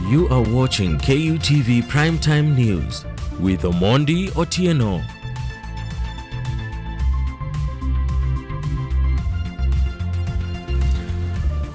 You are watching KUTV Primetime News with Omondi Otieno.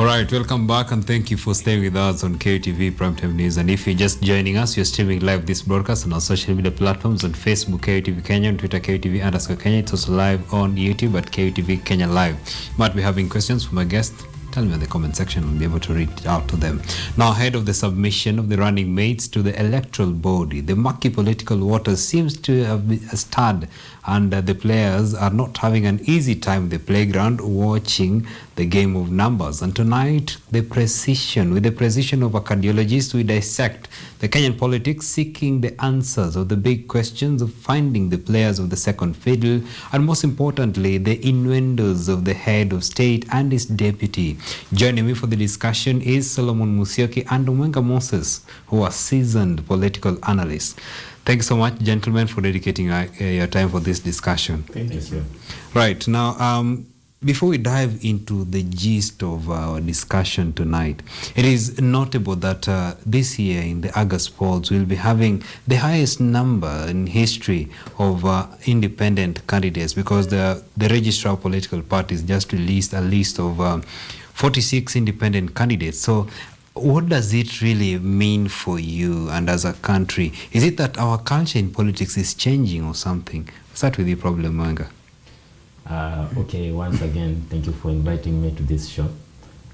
All right, welcome back and thank you for staying with us on KUTV Primetime News. And if you're just joining us, you're streaming live this broadcast on our social media platforms on Facebook, KUTV Kenya, on Twitter, KUTV_Kenya. It's also live on YouTube at KUTV Kenya Live. You might be having questions from my guest. Tell me in the comment section, we'll be able to read out to them. Now, ahead of the submission of the running mates to the electoral body, the murky political waters seems to have been stirred, and the players are not having an easy time in the playground watching the game of numbers. And tonight, with the precision of a cardiologist, we dissect the Kenyan politics, seeking the answers of the big questions of finding the players of the second fiddle, and most importantly, the innuendos of the head of state and his deputy. Joining me for the discussion is Solomon Musyoki and Omwenga Moses, who are seasoned political analysts. Thank you so much, gentlemen, for dedicating your time for this discussion. Thank you, sir. Right. Now, before we dive into the gist of our discussion tonight, it is notable that this year in the August polls, we'll be having the highest number in history of independent candidates, because the Registrar of Political Parties just released a list of 46 independent candidates. So what does it really mean for you and as a country? Is it that our culture in politics is changing or something? Start with you, probably, Omwenga. Okay, once again, thank you for inviting me to this show.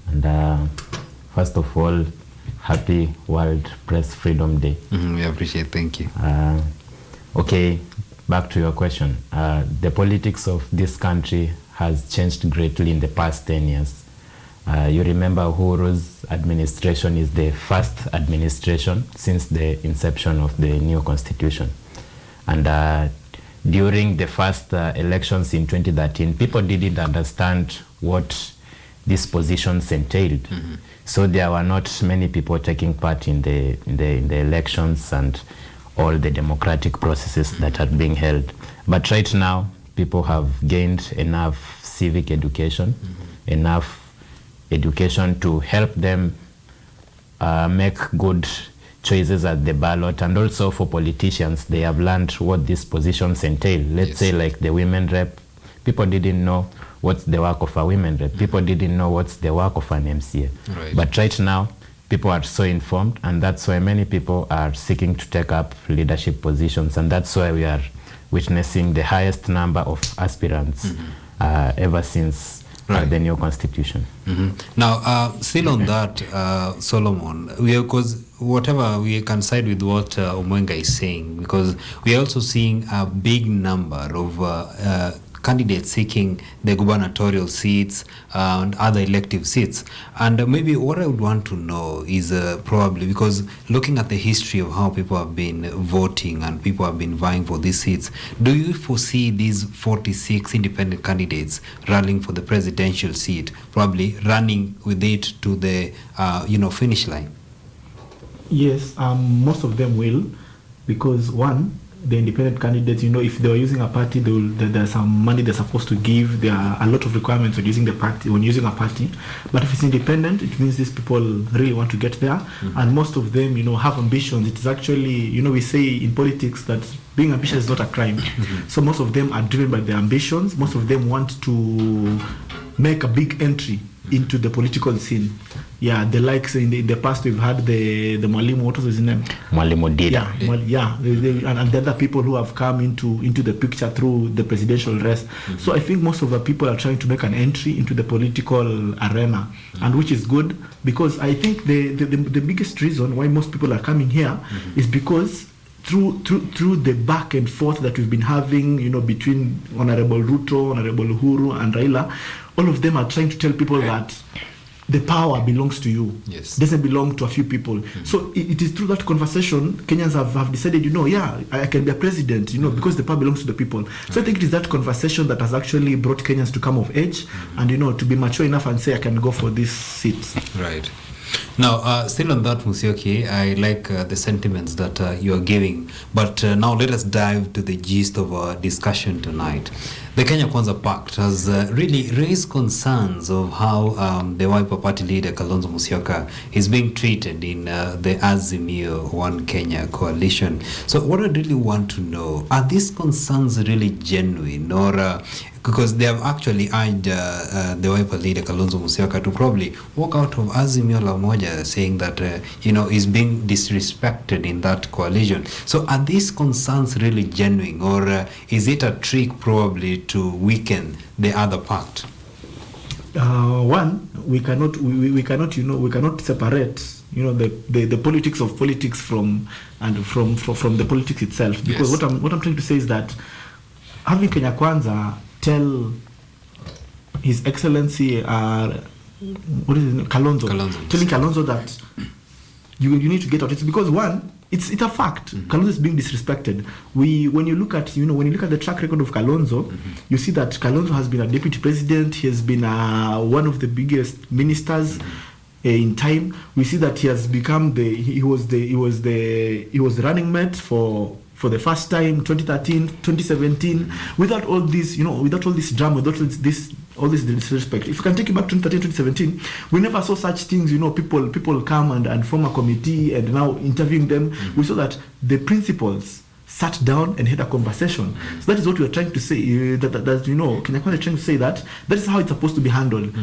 And first of all, happy World Press Freedom Day. We appreciate it. Thank you. Okay, back to your question. The politics of this country has changed greatly in the past 10 years. You remember Uhuru's administration is the first administration since the inception of the new constitution. And during the first elections in 2013, people didn't understand what these positions entailed. So there were not many people taking part in the elections and all the democratic processes that are being held. But right now, people have gained enough civic education, enough education to help them make good choices at the ballot. And also for politicians, they have learned what these positions entail. Let's say like the women rep, people didn't know what's the work of a women rep. People didn't know what's the work of an MCA. Right. But right now, people are so informed, and that's why many people are seeking to take up leadership positions. And that's why we are witnessing the highest number of aspirants ever since the new constitution. Now, still on that, Solomon, because whatever we can side with what Omwenga is saying, because we are also seeing a big number of candidates seeking the gubernatorial seats and other elective seats. And maybe what I would want to know is probably, because looking at the history of how people have been voting and people have been vying for these seats, do you foresee these 46 independent candidates rallying for the presidential seat, probably running with it to the finish line? Yes, most of them will, because one, the independent candidates, if they were using a party, there's some money they're supposed to give. There are a lot of requirements when using a party. But if it's independent, it means these people really want to get there. And most of them, have ambitions. It is actually, we say in politics that being ambitious is not a crime. So most of them are driven by their ambitions. Most of them want to make a big entry into the political scene. Yeah, the likes in the past we've had the Mwalimu, what was his name? Mwalimu did. And the other people who have come into the picture through the presidential race. So I think most of the people are trying to make an entry into the political arena, and which is good, because I think the biggest reason why most people are coming here is because through the back and forth that we've been having, between Honorable Ruto, Honorable Uhuru, and Raila, all of them are trying to tell people that the power belongs to you. Yes. Doesn't belong to a few people. So it is through that conversation Kenyans have decided, I can be a president, because the power belongs to the people. So I think it is that conversation that has actually brought Kenyans to come of age and, to be mature enough and say, I can go for this seat. Right. Now, still on that, Musyoki, I like the sentiments that you are giving. But now let us dive to the gist of our discussion tonight. The Kenya Kwanza Pact has really raised concerns of how the Wiper Party leader, Kalonzo Musyoka, is being treated in the Azimio One Kenya coalition. So what I really want to know, are these concerns really genuine, or because they have actually urged the Wiper leader Kalonzo Musyoka to probably walk out of Azimio la Umoja, saying that is being disrespected in that coalition. So are these concerns really genuine, or is it a trick probably to weaken the other pact? One, we cannot separate the politics of politics from the politics itself, because Yes. what I'm trying to say is that having Kenya Kwanza tell His Excellency what is it, Kalonzo, telling Kalonzo that you need to get out. It's because one, it's a fact. Kalonzo is being disrespected. When you look at the track record of Kalonzo, you see that Kalonzo has been a deputy president. He has been one of the biggest ministers in time. We see that he has become he was the running mate for the first time 2013, 2017, without all this drama, without all this disrespect. If you can take it back to 2013, 2017, we never saw such things. People come and form a committee and now interviewing them. We saw that the principals sat down and had a conversation. So that is what we are trying to say. Kenya Kwanza is trying to say that is how it's supposed to be handled.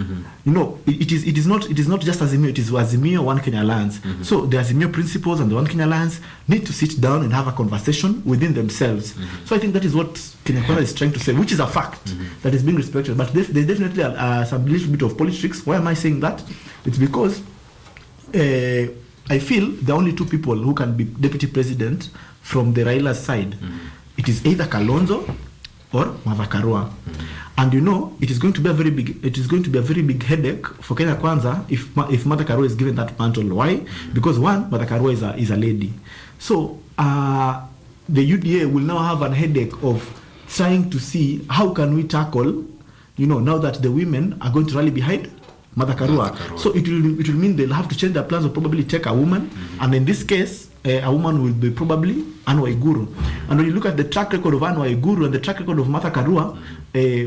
It is not just Azimio. It is Azimio One Kenya Alliance. So the Azimio principals and the One Kenya Alliance need to sit down and have a conversation within themselves. So I think that is what Kenya Kwanza is trying to say, which is a fact that is being respected. But there's definitely some little bit of politics. Why am I saying that? It's because I feel the only two people who can be deputy president from the Raila side, it is either Kalonzo or Martha Karua. And it is going to be a very big headache for Kenya Kwanza if Martha Karua is given that mantle. Why? Because one, Martha Karua is a lady. So the UDA will now have a headache of trying to see how can we tackle, now that the women are going to rally behind Martha Karua. So it will mean they'll have to change their plans or probably take a woman, and in this case, a woman will be probably Anne Waiguru. And when you look at the track record of Anne Waiguru and the track record of Martha Karua,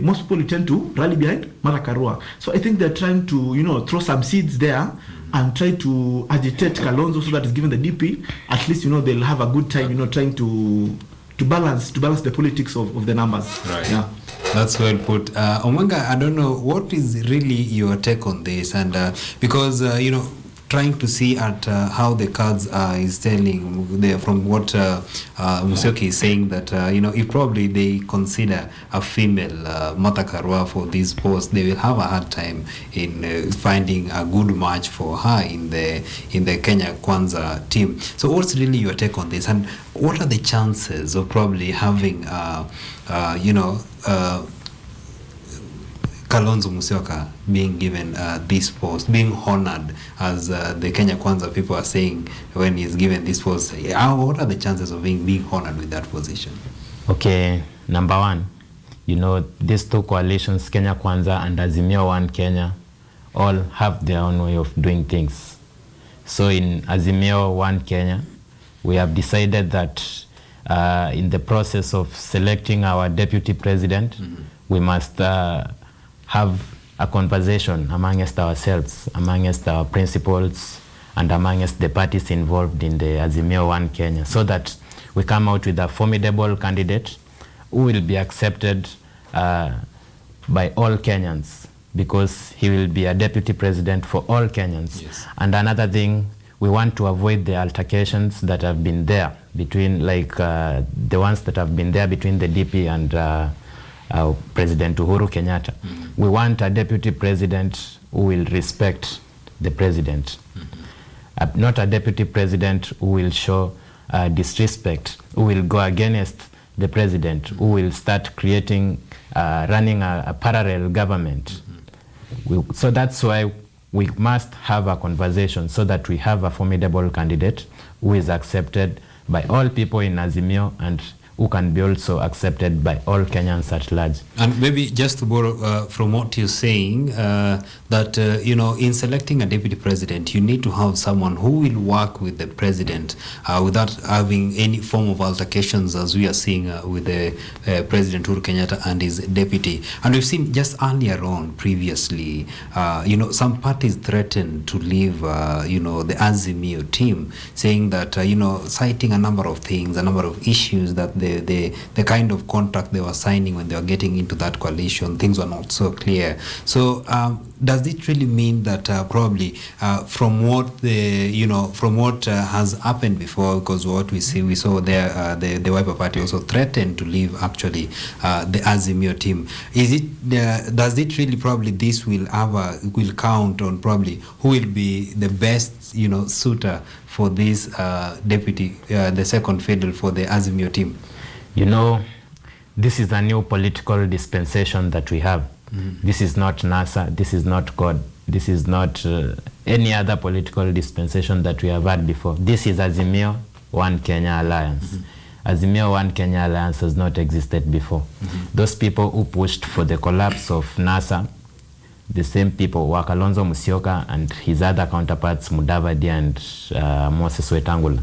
most people tend to rally behind Martha Karua. So I think they're trying to throw some seeds there and try to agitate Kalonzo so that is given the DP. At least they'll have a good time trying to balance the politics of the numbers. Right. Yeah. That's well put. Omwenga, I don't know, what is really your take on this? And because, trying to see at how the cards is telling there from what Musyoki is saying that, if probably they consider a female Martha Karua for this post, they will have a hard time in finding a good match for her in the Kenya Kwanza team. So what's really your take on this? And what are the chances of probably having, Kalonzo Musyoka being given this post, being honored as the Kenya Kwanza people are saying when he's given this post? What are the chances of being honored with that position? Okay, number one, these two coalitions, Kenya Kwanza and Azimio One Kenya, all have their own way of doing things. So in Azimio One Kenya, we have decided that in the process of selecting our deputy president, we must have a conversation amongst ourselves, amongst our principals, and amongst the parties involved in the Azimio One Kenya, so that we come out with a formidable candidate who will be accepted by all Kenyans, because he will be a deputy president for all Kenyans. Yes. And another thing, we want to avoid the altercations that have been there between, the ones that have been there between the DP and President Uhuru Kenyatta. We want a deputy president who will respect the president, not a deputy president who will show disrespect, who will go against the president, who will start creating, running a parallel government. So that's why we must have a conversation so that we have a formidable candidate who is accepted by all people in Azimio and who can be also accepted by all Kenyans at large. And maybe just to borrow from what you're saying, that, in selecting a deputy president, you need to have someone who will work with the president without having any form of altercations, as we are seeing with the President Uhuru Kenyatta and his deputy. And we've seen just earlier on, previously, some parties threatened to leave, the Azimio team, saying that, citing a number of things, a number of issues, that the kind of contract they were signing when they were getting into that coalition, things were not so clear. So does it really mean that probably from what has happened before, because what we saw there, the Wiper Party also threatened to leave actually the Azimio team. Does it really probably this will count on probably who will be the best suitor for this deputy, the second fiddle for the Azimio team? This is a new political dispensation that we have. This is not NASA, this is not God, this is not any other political dispensation that we have had before. This is Azimio One Kenya Alliance. Azimio One Kenya Alliance has not existed before. Those people who pushed for the collapse of NASA, the same people were Kalonzo Musyoka and his other counterparts, Mudavadi and Moses Wetangula.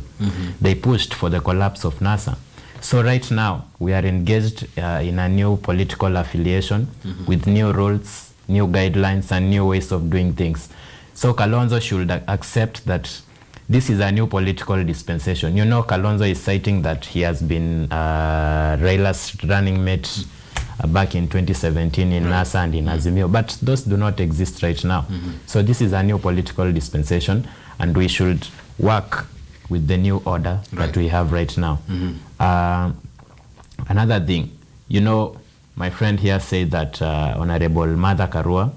They pushed for the collapse of NASA. So right now, we are engaged in a new political affiliation with new rules, new guidelines, and new ways of doing things. So Kalonzo should accept that this is a new political dispensation. Kalonzo is citing that he has been Raila's running mate back in 2017 in NASA and in Azimio, but those do not exist right now. So this is a new political dispensation, and we should work with the new order that we have right now. Another thing, my friend here said that Honorable Martha Karua,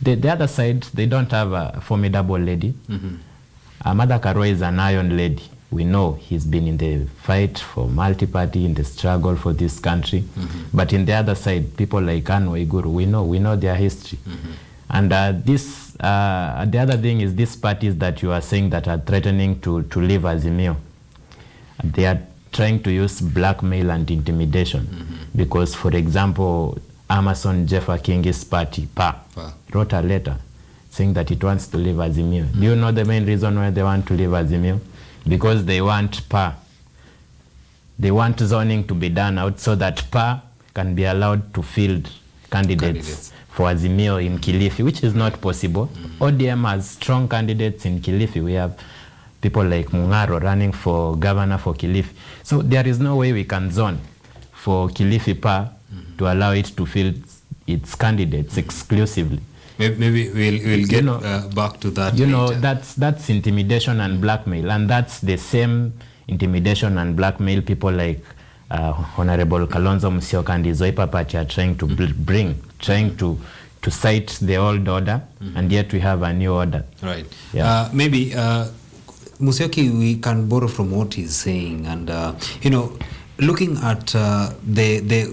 the other side, they don't have a formidable lady. Martha Karua is an iron lady. We know he's been in the fight for multi-party, in the struggle for this country. But in the other side, people like Anne Waiguru, we know their history. And the other thing is these parties that you are saying that are threatening to leave Azimio, they are trying to use blackmail and intimidation. Because, for example, Amason Jeffa Kingi's party, PA, wrote a letter saying that it wants to leave Azimio. Do you know the main reason why they want to leave Azimio? Because they want PA. They want zoning to be done out so that PA can be allowed to field candidates for Azimio in Kilifi, which is not possible. ODM has strong candidates in Kilifi. We have people like Mungaro running for governor for Kilifi. So there is no way we can zone for Kilifi PA to allow it to field its candidates exclusively. Maybe we'll get back to that later. That's intimidation and blackmail, and that's the same intimidation and blackmail people like Honorable Kalonzo Musyoka and his Wiper Party are trying to bring, trying to cite the old order, and yet we have a new order. Right. Yeah. Maybe Musyoki, we can borrow from what he's saying, and looking at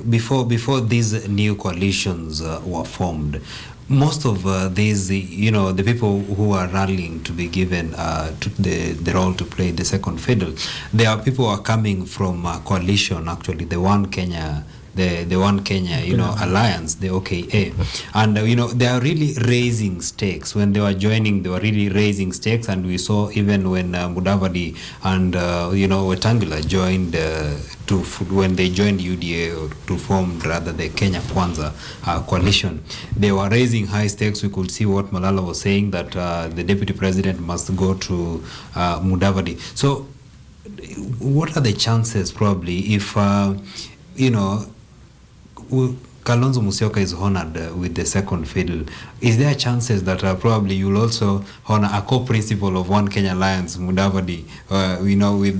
before these new coalitions were formed, most of these, the people who are rallying to be given to the role to play the second fiddle, there are people who are coming from coalition, actually, the One Kenya, the One Kenya, alliance, the OKA, and they are really raising stakes. When they were joining, they were really raising stakes, and we saw even when Mudavadi and Wetangula joined when they joined UDA to form rather the Kenya Kwanza coalition, they were raising high stakes. We could see what Malala was saying, that the deputy president must go to Mudavadi. So what are the chances probably if Kalonzo Musyoka is honored with the second fiddle? Is there chances that probably you'll also honor a co-principal of One Kenya Alliance, Mudavadi, with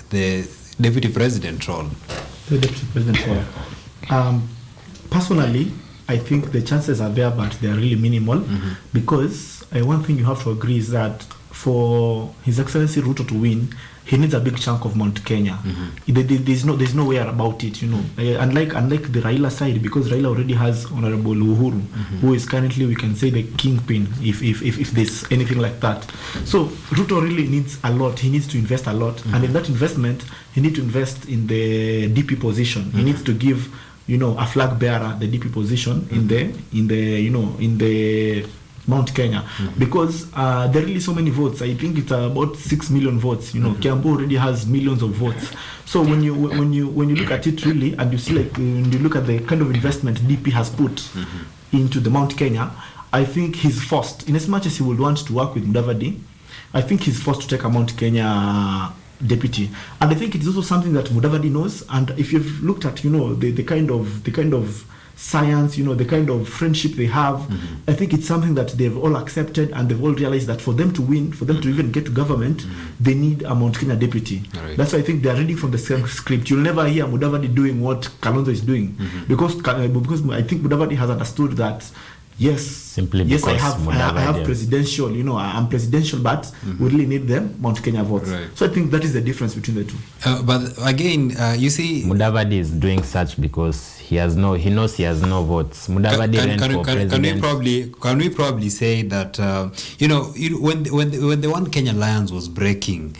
the deputy president role? The deputy president role. Personally, I think the chances are there, but they are really minimal, because one thing you have to agree is that for His Excellency Ruto to win, he needs a big chunk of Mount Kenya. There's no way about it, unlike the Raila side, because Raila already has Honorable Uhuru, who is currently, we can say, the kingpin, if there's anything like that. So Ruto really needs a lot. He needs to invest a lot, and in that investment, he needs to invest in the DP position. He needs to give a flag bearer the DP position in the Mount Kenya, because there are really so many votes. I think it's about 6 million votes. Kiambu already has millions of votes. So when you look at it really, and you see, like, when you look at the kind of investment DP has put into the Mount Kenya, I think he's forced, in as much as he would want to work with Mudavadi, I think he's forced to take a Mount Kenya deputy. And I think it's also something that Mudavadi knows. And if you've looked at the kind of science, the kind of friendship they have, I think it's something that they've all accepted, and they've all realized that for them to win, for them to even get to government, they need a Mount Kenya deputy. Right. That's why I think they're reading from the same script. You'll never hear Mudavadi doing what Kalonzo is doing, because I think Mudavadi has understood that yes, I have presidential, I'm presidential, but we really need them Mount Kenya votes. Right. So I think that is the difference between the two. But again, you see, Mudavadi is doing such because he knows he has no votes. Mudavadi ran for president. Can we probably say that when the One Kenya Alliance was breaking,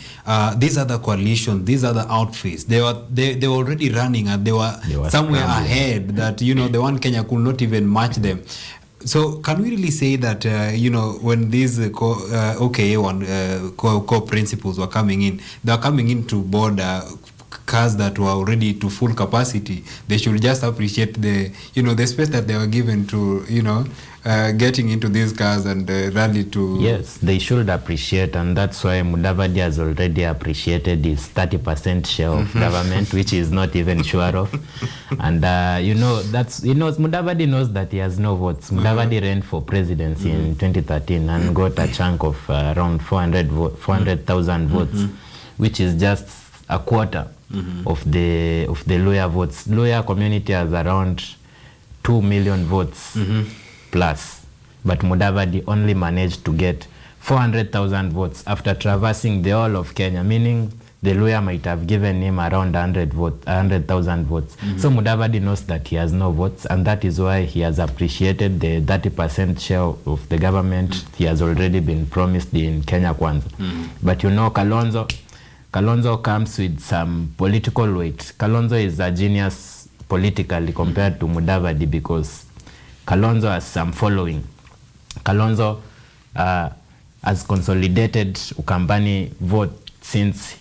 these other coalitions, these other outfits, they were already running, and they were somewhere ahead that the One Kenya could not even match them. So can we really say that when these co-principals were coming in, they are coming in to board cars that were already to full capacity? They should just appreciate the space that they were given to getting into these cars and rally to. Yes, they should appreciate, and that's why Mudavadi has already appreciated his 30% share of government, which he's not even sure of. And Mudavadi knows that he has no votes. Mudavadi ran for presidency in 2013 and got a chunk of around 400,000 votes, which is just a quarter of the lawyer votes. Lawyer community has around 2 million votes plus, but Mudavadi only managed to get 400,000 votes after traversing the whole of Kenya, meaning the lawyer might have given him around 100,000 votes. So Mudavadi knows that he has no votes, and that is why he has appreciated the 30% share of the government he has already been promised in Kenya Kwanza. But Kalonzo comes with some political weight. Kalonzo is a genius politically compared to Mudavadi, because Kalonzo has some following. Kalonzo has consolidated Ukambani vote since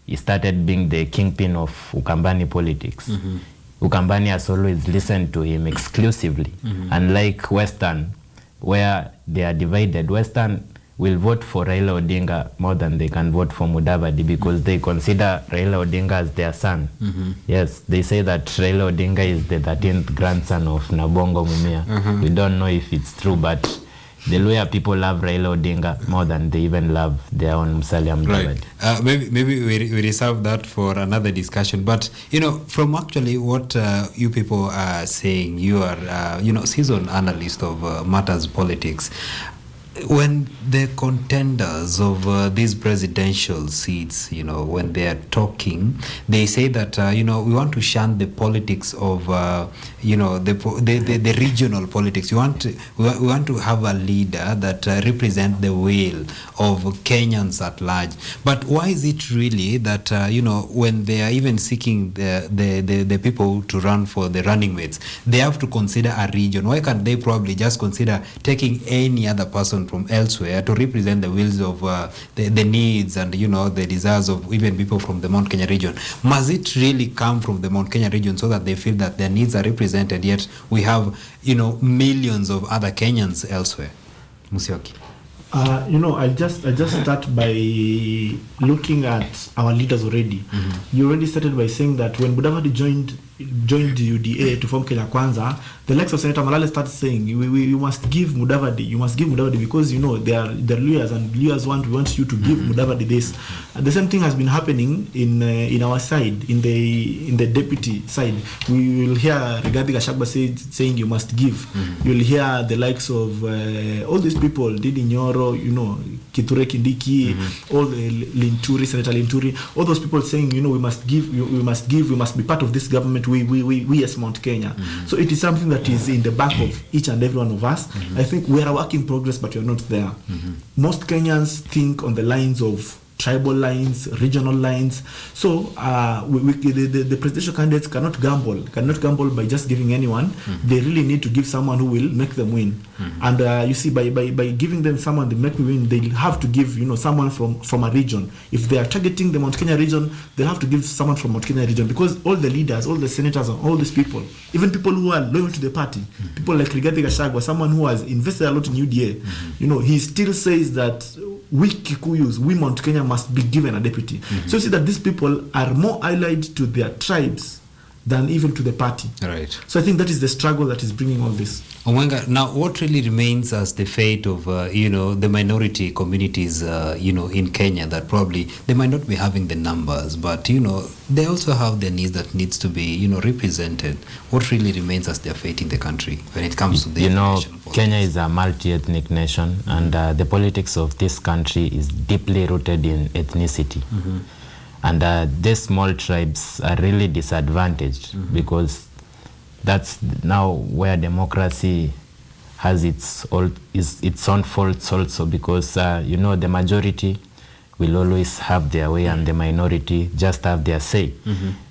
he started being the kingpin of Ukambani politics. Ukambani has always listened to him exclusively. Unlike Western, where they are divided, Western will vote for Raila Odinga more than they can vote for Mudavadi, because they consider Raila Odinga as their son. Yes, they say that Raila Odinga is the 13th grandson of Nabongo Mumia. We don't know if it's true, but the Luhya people love Raila Odinga more than they even love their own Musalia Mudavadi. Right. Maybe we reserve that for another discussion. But from actually what you people are saying, you are seasoned analyst of matters politics. When the contenders of these presidential seats, when they are talking, they say that we want to shun the politics of the regional politics. We want to have a leader that represents the will of Kenyans at large. But why is it really that when they are even seeking the people to run for the running mates, they have to consider a region? Why can't they probably just consider taking any other person from elsewhere to represent the wills of the needs and the desires of even people from the Mount Kenya region? Must it really come from the Mount Kenya region so that they feel that their needs are represented, yet we have millions of other Kenyans elsewhere? Musyoki. I just start by looking at our leaders already. You already started by saying that when Mudavadi joined joined the UDA to form Kenya Kwanza, the likes of Senator Malala started saying, we must give Mudavadi, because they're lawyers, and lawyers want you to give Mudavadi this. And the same thing has been happening in our side, in the deputy side. We will hear Rigathi Gachagua saying you must give. You'll hear the likes of all these people, Didi Nyoro, Kithure Kindiki, all the Linturi, Senator Linturi, all those people saying, we must give, we must be part of this government. We as Mount Kenya. So it is something that is in the back of each and every one of us. I think we are a work in progress, but we are not there. Most Kenyans think on the lines of tribal lines, regional lines. So the presidential candidates cannot gamble by just giving anyone. They really need to give someone who will make them win. And you see, by giving them someone to make them win, they'll have to give someone from a region. If they are targeting the Mount Kenya region, they'll have to give someone from Mount Kenya region, because all the leaders, all the senators, and all these people, even people who are loyal to the party, people like Rigathi Gachagua, someone who has invested a lot in UDA, he still says that we Kikuyus, we Mount Kenya must be given a deputy. So you see that these people are more allied to their tribes than even to the party. Right. So I think that is the struggle that is bringing all this. Omwenga, now what really remains as the fate of the minority communities in Kenya, that probably they might not be having the numbers, but they also have their needs that needs to be represented. What really remains as their fate in the country when it comes to the Kenya is a multi-ethnic nation, and the politics of this country is deeply rooted in ethnicity. And these small tribes are really disadvantaged, because that's now where democracy has its own faults also, because the majority will always have their way and the minority just have their say.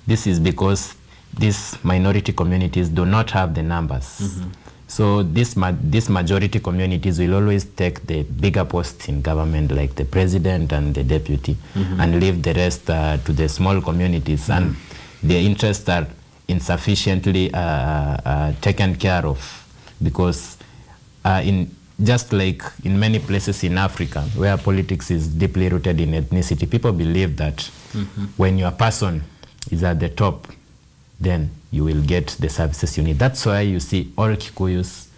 This is because these minority communities do not have the numbers. So these majority communities will always take the bigger posts in government, like the president and the deputy, and leave the rest to the small communities, and their interests are insufficiently taken care of, because just like in many places in Africa where politics is deeply rooted in ethnicity, people believe that when your person is at the top, then you will get the services you need. That's why you see all Kikuyus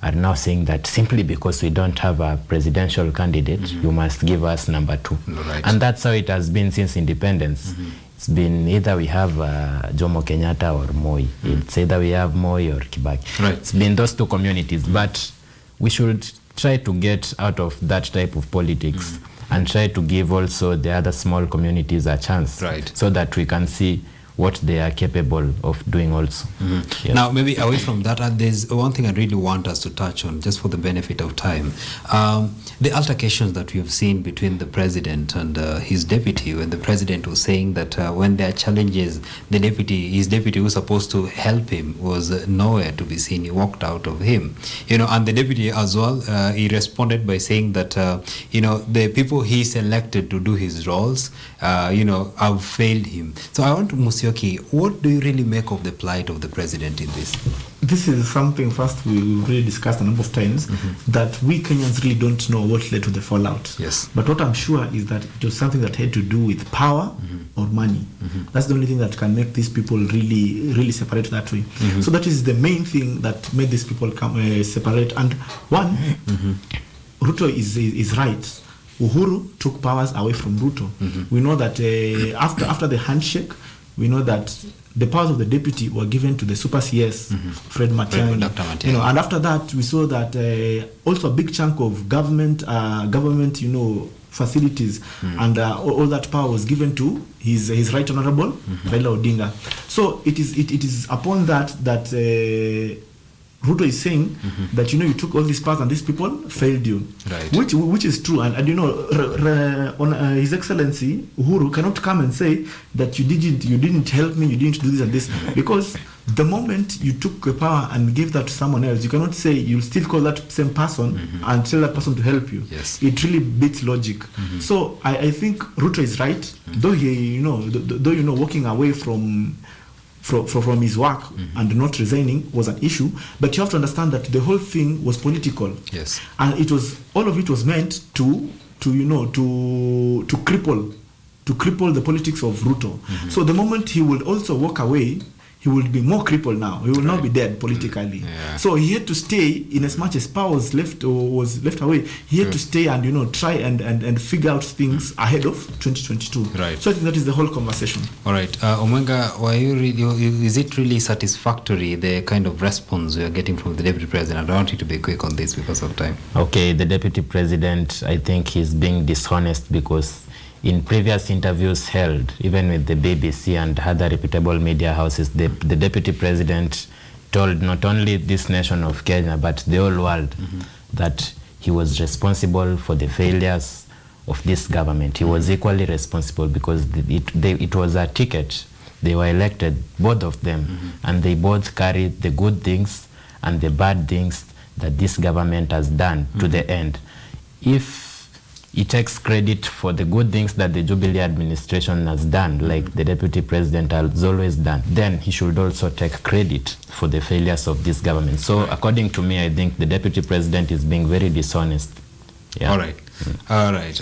are now saying that simply because we don't have a presidential candidate, you must give us number 2. Right. And that's how it has been since independence. It's been either we have Jomo Kenyatta or Moi. It's either we have Moi or Kibaki. Right. It's been those two communities. But we should try to get out of that type of politics and try to give also the other small communities a chance, so that we can see what they are capable of doing also. Yes. Now, maybe away from that, there's one thing I really want us to touch on, just for the benefit of time. The altercations that we have seen between the president and his deputy, when the president was saying that when there are challenges, his deputy who was supposed to help him was nowhere to be seen. He walked out of him. And the deputy as well, he responded by saying that, the people he selected to do his roles, have failed him. So I want to Musyoki, what do you really make of the plight of the president in this? This is something first we really discussed a number of times, that we Kenyans really don't know what led to the fallout. Yes. But what I'm sure is that it was something that had to do with power or money. That's the only thing that can make these people really, really separate that way. So that is the main thing that made these people come separate. And one, Ruto is right. Uhuru took powers away from Ruto. We know that after the handshake, we know that the powers of the deputy were given to the super CS, Fred Matiang'i. And after that, we saw that also a big chunk of government, facilities and all that power was given to his right honorable Raila Odinga. So it is upon that Ruto is saying that you took all these powers and these people failed you, which is true. And His Excellency Uhuru cannot come and say that you didn't help me, you didn't do this and this, because the moment you took the power and gave that to someone else, you cannot say you'll still call that same person and tell that person to help you. Yes. It really beats logic. So I think Ruto is right, though walking away from his work and not resigning was an issue, but you have to understand that the whole thing was political. Yes. And all of it was meant to cripple the politics of Ruto. So the moment he would also walk away, he would be more crippled now. He will not be dead politically. Yeah. So he had to stay, in as much as power was left away, he had to stay and, you know, try and figure out things ahead of 2022. Right. So I think that is the whole conversation. All right. Omwenga, is it really satisfactory, the kind of response we are getting from the Deputy President? I want you to be quick on this because of time. Okay, the Deputy President, I think he's being dishonest because in previous interviews held, even with the BBC and other reputable media houses, the Deputy President told not only this nation of Kenya, but the whole world that he was responsible for the failures of this government. He was equally responsible because it was a ticket. They were elected, both of them, and they both carried the good things and the bad things that this government has done to the end. If he takes credit for the good things that the Jubilee administration has done, like the Deputy President has always done, then he should also take credit for the failures of this government. So according to me, I think the Deputy President is being very dishonest. Yeah. All right. All right.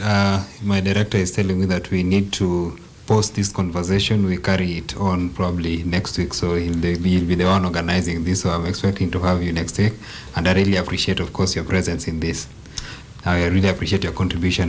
My director is telling me that we need to post this conversation. We carry it on probably next week, so he'll be the one organizing this. So I'm expecting to have you next week, and I really appreciate, of course, your presence in this. I really appreciate your contribution.